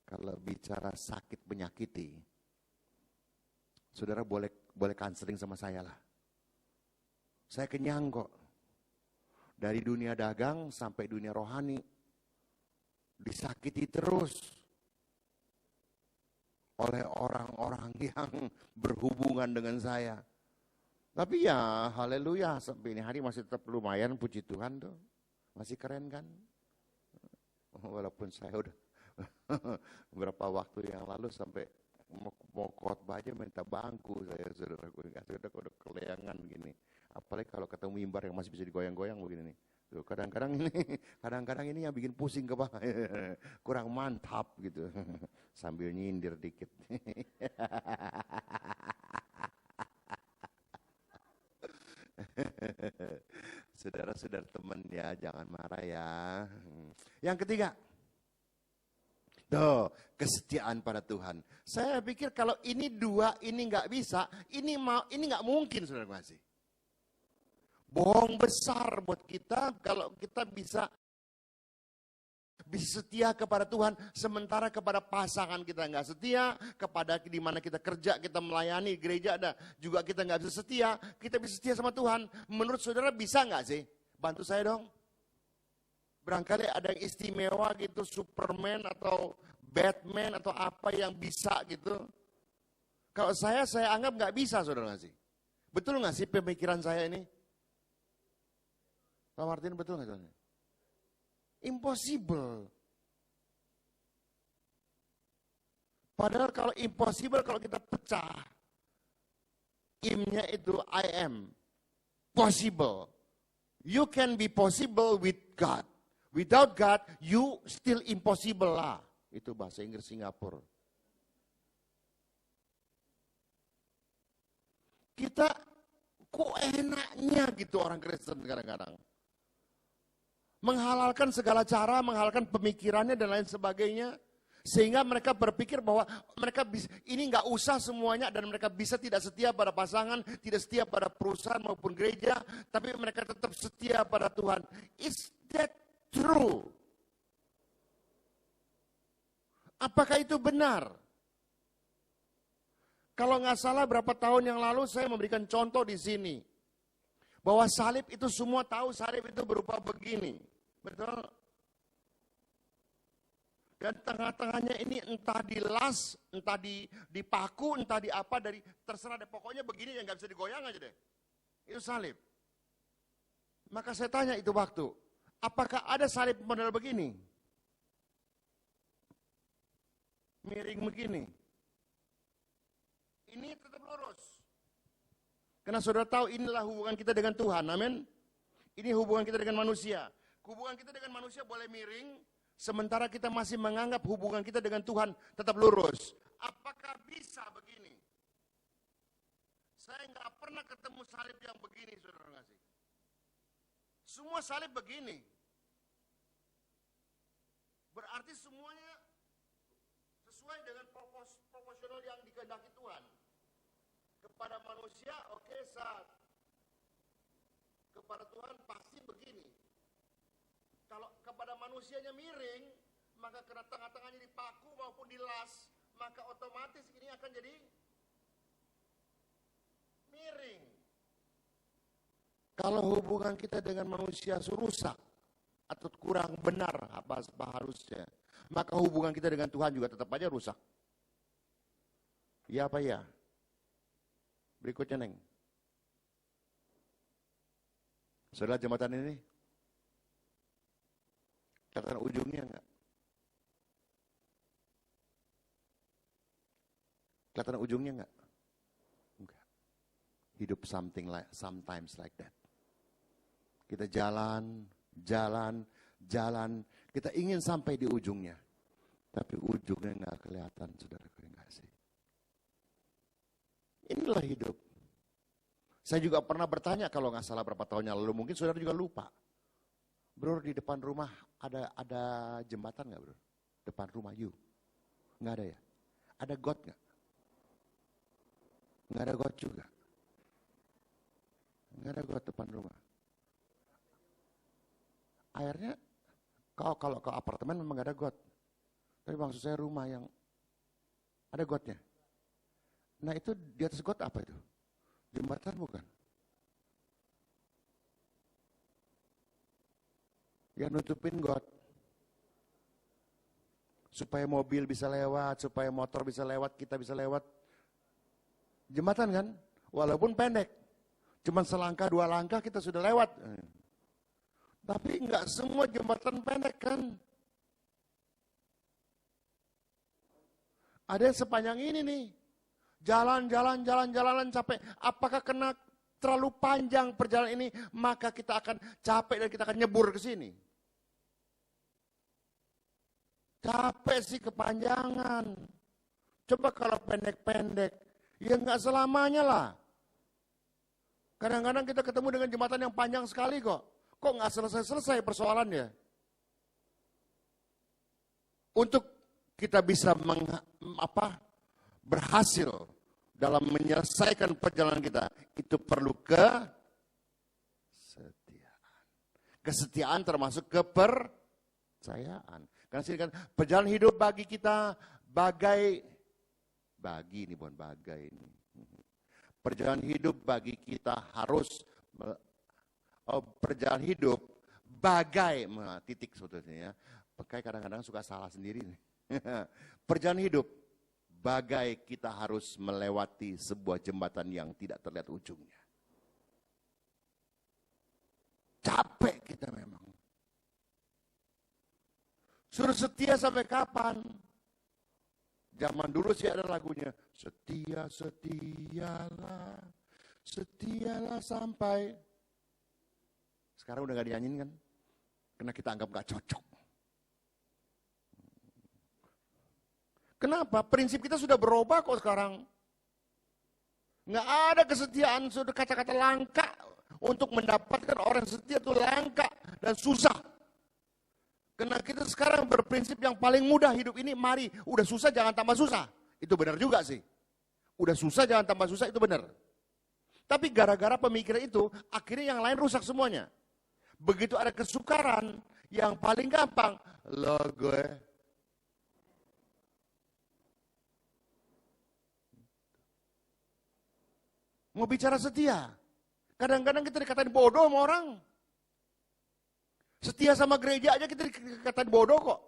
Kalau bicara sakit menyakiti, saudara boleh counseling sama saya lah. Saya kenyang kok. Dari dunia dagang sampai dunia rohani, disakiti terus oleh orang-orang yang berhubungan dengan saya. Tapi ya haleluya, sampai ini hari masih tetap lumayan, puji Tuhan tuh. Masih keren kan? Walaupun saya udah beberapa waktu yang lalu sampai mau khotbah aja minta bangku saya, saudara. Udah keleangan gini. Apalagi kalau ketemu mimbar yang masih bisa digoyang-goyang begini nih. Tuh, kadang-kadang ini yang bikin pusing kepala. Kurang mantap gitu. Sambil nyindir dikit. Saudara-saudara teman ya, jangan marah ya. Yang ketiga, tuh, kesetiaan pada Tuhan. Saya pikir kalau ini dua, ini nggak bisa, ini nggak mungkin, saudara kasih. Bohong besar buat kita kalau kita bisa setia kepada Tuhan, sementara kepada pasangan kita nggak setia, kepada di mana kita kerja, kita melayani gereja, ada juga kita nggak bisa setia. Kita bisa setia sama Tuhan. Menurut saudara bisa nggak sih? Bantu saya dong. Barangkali ada yang istimewa gitu, Superman atau Batman atau apa yang bisa gitu. Kalau saya anggap nggak bisa, saudara nggak sih? Betul nggak sih pemikiran saya ini? Pak Martin, betul nggak saudara? Impossible. Padahal kalau impossible, kalau kita pecah, imnya itu I am possible. You can be possible with God. Without God, you still impossible lah. Itu bahasa Inggris Singapura. Kita kok enaknya gitu orang Kristen kadang-kadang. Menghalalkan segala cara, menghalalkan pemikirannya dan lain sebagainya. Sehingga mereka berpikir bahwa mereka bisa, ini nggak usah semuanya, dan mereka bisa tidak setia pada pasangan, tidak setia pada perusahaan maupun gereja, tapi mereka tetap setia pada Tuhan. Is that true? Apakah itu benar? Kalau nggak salah berapa tahun yang lalu saya memberikan contoh di sini. Bahwa salib itu semua tahu salib itu berupa begini. Betul? Dan tengah-tengahnya ini entah dilas, entah dipaku, entah di apa, dari terserah deh. Pokoknya begini yang nggak bisa digoyang aja deh. Itu salib. Maka saya tanya itu waktu, apakah ada salib model begini? Miring begini. Ini tetap lurus. Karena saudara tahu inilah hubungan kita dengan Tuhan, amin. Ini hubungan kita dengan manusia. Hubungan kita dengan manusia boleh miring, sementara kita masih menganggap hubungan kita dengan Tuhan tetap lurus. Apakah bisa begini? Saya nggak pernah ketemu salib yang begini, saudara ngasih. Semua salib begini. Berarti semuanya sesuai dengan proporsional yang dikehendaki Tuhan. Kepada manusia, oke, saat kepada Tuhan pasti begini. Kalau kepada manusianya miring, maka karena tengah-tengahnya dipaku maupun dilas, maka otomatis ini akan jadi miring. Kalau hubungan kita dengan manusia rusak atau kurang benar apa harusnya, maka hubungan kita dengan Tuhan juga tetap aja rusak. Ya apa ya? Berikutnya, Neng. Saudara, jembatan ini kelihatan ujungnya enggak? Kelihatan ujungnya enggak? Enggak. Hidup sometimes like that. Kita jalan, kita ingin sampai di ujungnya. Tapi ujungnya enggak kelihatan, saudara, kasih. Inilah hidup. Saya juga pernah bertanya kalau nggak salah berapa tahun yang lalu, mungkin saudara juga lupa. Bro, di depan rumah ada jembatan nggak, bro? Depan rumah you? Nggak ada ya? Ada got nggak? Nggak ada got juga. Nggak ada got depan rumah. Airnya, kalau ke apartemen memang nggak ada got. Tapi maksud saya rumah yang ada gotnya. Nah itu di atas got apa itu? Jembatan bukan? Yang nutupin got. Supaya mobil bisa lewat, supaya motor bisa lewat, kita bisa lewat. Jembatan kan? Walaupun pendek. Cuman selangkah, 2 langkah kita sudah lewat. Tapi enggak semua jembatan pendek kan? Ada yang sepanjang ini nih. Jalan-jalan capek. Apakah kena terlalu panjang perjalanan ini, maka kita akan capek dan kita akan nyebur ke sini. Capek sih kepanjangan. Coba kalau pendek-pendek, ya nggak selamanya lah. Kadang-kadang kita ketemu dengan jembatan yang panjang sekali kok. Kok nggak selesai-selesai persoalannya? Untuk kita bisa berhasil dalam menyelesaikan perjalanan kita, itu perlu kesetiaan. Kesetiaan termasuk kepercayaan. Karena sini kan perjalanan hidup bagi kita perjalanan hidup bagi kita harus perjalanan hidup bagai titik sebetulnya ya. Pakai kadang-kadang suka salah sendiri nih. Perjalanan hidup bagai kita harus melewati sebuah jembatan yang tidak terlihat ujungnya. Capek kita memang. Suruh setia sampai kapan? Zaman dulu sih ada lagunya. Setia, setialah, setialah sampai. Sekarang udah gak dinyanyiin kan? Karena kita anggap gak cocok. Kenapa? Prinsip kita sudah berubah kok sekarang. Nggak ada kesetiaan, sudah kata-kata langka. Untuk mendapatkan orang setia itu langka dan susah. Karena kita sekarang berprinsip yang paling mudah hidup ini, mari, udah susah jangan tambah susah. Itu benar juga sih. Udah susah jangan tambah susah, itu benar. Tapi gara-gara pemikiran itu, akhirnya yang lain rusak semuanya. Begitu ada kesukaran, yang paling gampang, lo gue. Mau bicara setia. Kadang-kadang kita dikatain bodoh sama orang. Setia sama gereja aja kita dikatain bodoh kok.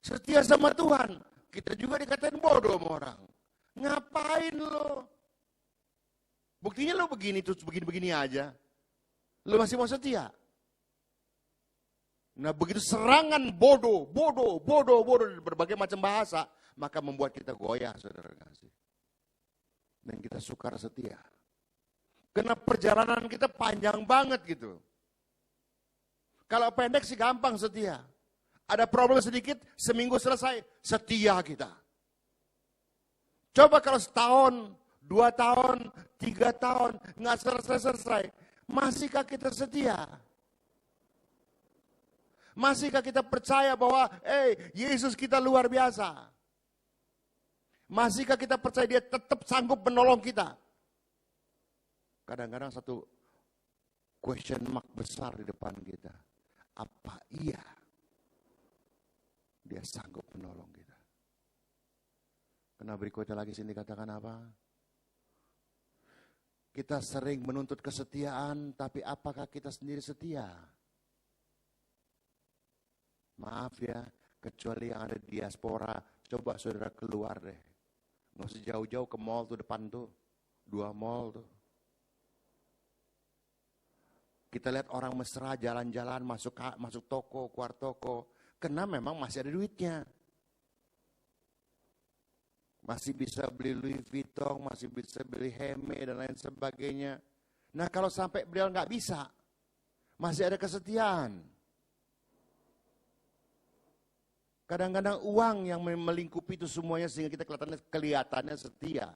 Setia sama Tuhan, kita juga dikatain bodoh sama orang. Ngapain lo? Buktinya lo begini terus begini-begini aja. Lo masih mau setia? Nah begitu serangan bodoh berbagai macam bahasa, maka membuat kita goyah, saudara kasih. Dan kita sukar setia. Karena perjalanan kita panjang banget gitu. Kalau pendek sih gampang setia. Ada problem sedikit, seminggu selesai, setia kita. Coba kalau setahun, 2 tahun, 3 tahun, nggak selesai-selesai. Masihkah kita setia? Masihkah kita percaya bahwa, Yesus kita luar biasa? Masihkah kita percaya dia tetap sanggup menolong kita? Kadang-kadang satu question mark besar di depan kita. Apa iya dia sanggup menolong kita? Karena berikutnya lagi sini katakan apa? Kita sering menuntut kesetiaan, tapi apakah kita sendiri setia? Maaf ya, kecuali yang ada di diaspora, coba saudara keluar deh. Nggak usah jauh-jauh ke mall tuh depan tuh, 2 mall tuh. Kita lihat orang mesra jalan-jalan masuk toko, keluar toko. Karena memang masih ada duitnya. Masih bisa beli Louis Vuitton, masih bisa beli Hermes dan lain sebagainya. Nah kalau sampai beliau nggak bisa, masih ada kesetiaan. Kadang-kadang uang yang melingkupi itu semuanya sehingga kita kelihatannya setia.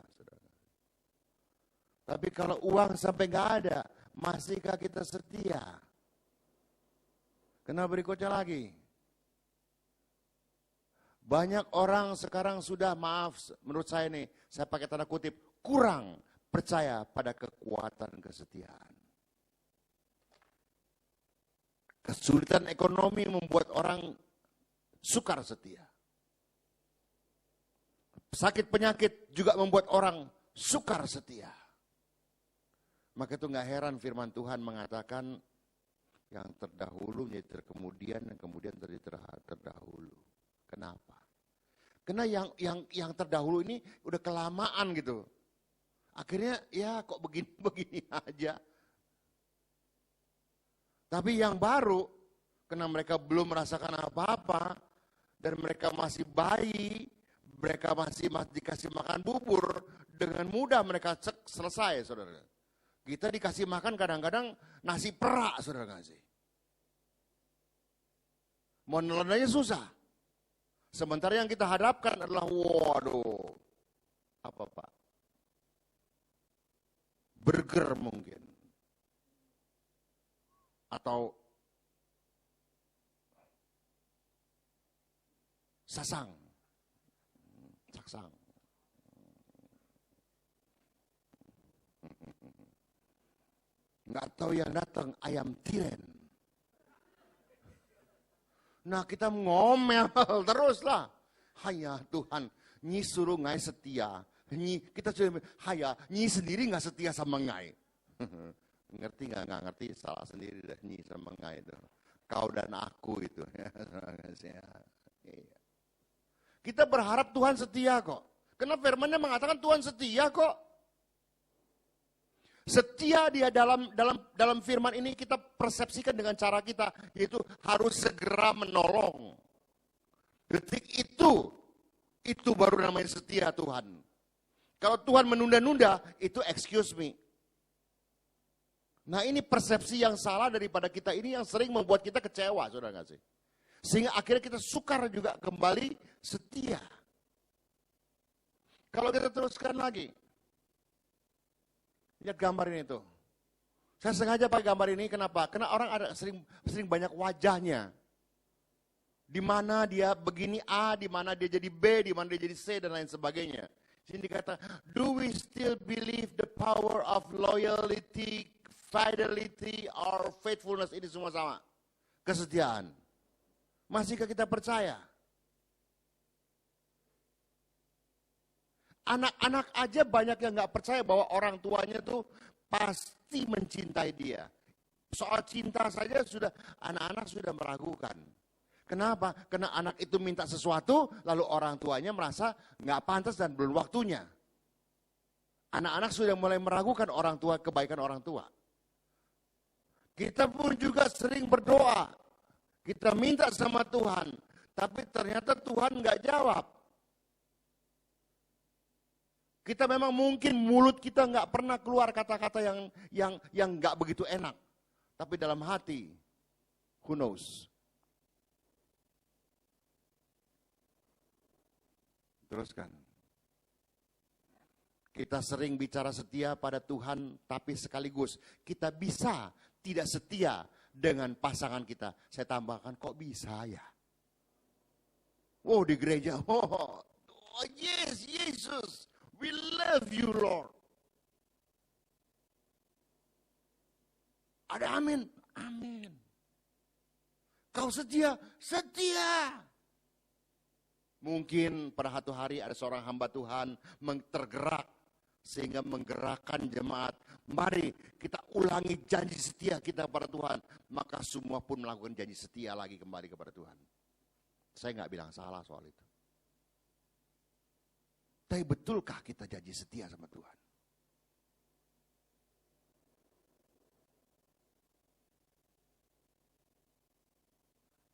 Tapi kalau uang sampai nggak ada, masihkah kita setia? Karena berikutnya lagi, banyak orang sekarang sudah, maaf menurut saya nih, saya pakai tanda kutip, kurang percaya pada kekuatan kesetiaan. Kesulitan ekonomi membuat orang sukar setia. sakit penyakit juga membuat orang sukar setia. Maka itu nggak heran firman Tuhan mengatakan yang terdahulu menjadi terkemudian, dan kemudian menjadi terdahulu. Kenapa? Karena yang terdahulu ini udah kelamaan gitu. Akhirnya ya kok begini aja. Tapi yang baru, karena mereka belum merasakan apa-apa, dan mereka masih bayi, mereka masih dikasih makan bubur, dengan mudah mereka selesai, saudara. Kita dikasih makan kadang-kadang nasi perak, saudara kasih. Mau nelananya susah. Sementara yang kita hadapkan adalah, waduh, apa Pak? Burger mungkin. Atau saksang. Nggak tahu yang datang ayam tiren. Nah kita ngomel terus lah. Haya Tuhan, nyi suruh ngai setia. Kita sudah, haya, nyi sendiri nggak setia sama ngai. Ngerti nggak ngerti, salah sendiri dah nyi sama ngai itu. Kau dan aku itu. Kita berharap Tuhan setia kok. Karena firman-Nya mengatakan Tuhan setia kok. Setia dia dalam firman ini kita persepsikan dengan cara kita, yaitu harus segera menolong. Detik itu baru namanya setia Tuhan. Kalau Tuhan menunda-nunda, itu excuse me. Nah ini persepsi yang salah daripada kita ini yang sering membuat kita kecewa, saudara nggak sih? Sehingga akhirnya kita sukar juga kembali setia. Kalau kita teruskan lagi. Lihat gambar ini tuh. Saya sengaja pakai gambar ini, kenapa? Karena orang ada sering banyak wajahnya. Di mana dia begini A, di mana dia jadi B, di mana dia jadi C, dan lain sebagainya. Sini dikata, do we still believe the power of loyalty, fidelity, or faithfulness? Ini semua sama. Kesetiaan. Masihkah kita percaya? Anak-anak aja banyak yang nggak percaya bahwa orang tuanya tuh pasti mencintai dia. Soal cinta saja anak-anak sudah meragukan. Kenapa? Karena anak itu minta sesuatu, lalu orang tuanya merasa nggak pantas dan belum waktunya. Anak-anak sudah mulai meragukan orang tua, kebaikan orang tua. Kita pun juga sering berdoa. Kita minta sama Tuhan, tapi ternyata Tuhan nggak jawab. Kita memang mungkin mulut kita nggak pernah keluar kata-kata yang nggak begitu enak, tapi dalam hati, who knows? Teruskan. Kita sering bicara setia pada Tuhan, tapi sekaligus kita bisa tidak setia dengan pasangan kita. Saya tambahkan, kok bisa ya? Oh di gereja, oh yes, Yesus. We love you, Lord. Ada amin? Amin. Kau setia? Setia. Mungkin pada satu hari ada seorang hamba Tuhan tergerak sehingga menggerakkan jemaat. Mari kita ulangi janji setia kita pada Tuhan. Maka semua pun melakukan janji setia lagi kembali kepada Tuhan. Saya nggak bilang salah soal itu. Tapi betulkah kita janji setia sama Tuhan?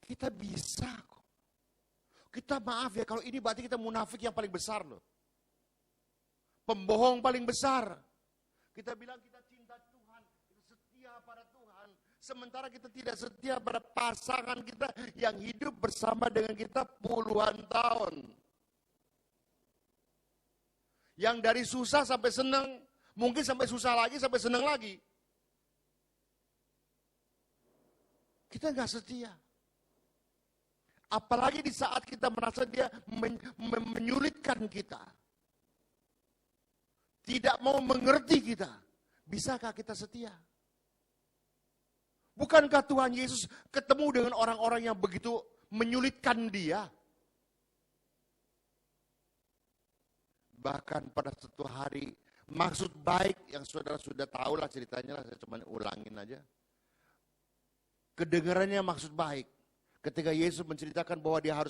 Kita bisa kok. Kita maaf ya, kalau ini berarti kita munafik yang paling besar loh. Pembohong paling besar. Kita bilang kita cinta Tuhan, kita setia pada Tuhan. Sementara kita tidak setia pada pasangan kita yang hidup bersama dengan kita puluhan tahun. Yang dari susah sampai senang, mungkin sampai susah lagi, sampai senang lagi. Kita nggak setia. Apalagi di saat kita merasa dia menyulitkan kita. Tidak mau mengerti kita. Bisakah kita setia? Bukankah Tuhan Yesus ketemu dengan orang-orang yang begitu menyulitkan dia? Bahkan pada suatu hari, maksud baik yang saudara sudah tahu lah ceritanya lah, saya cuma ulangin aja. Kedengarannya maksud baik. Ketika Yesus menceritakan bahwa dia harus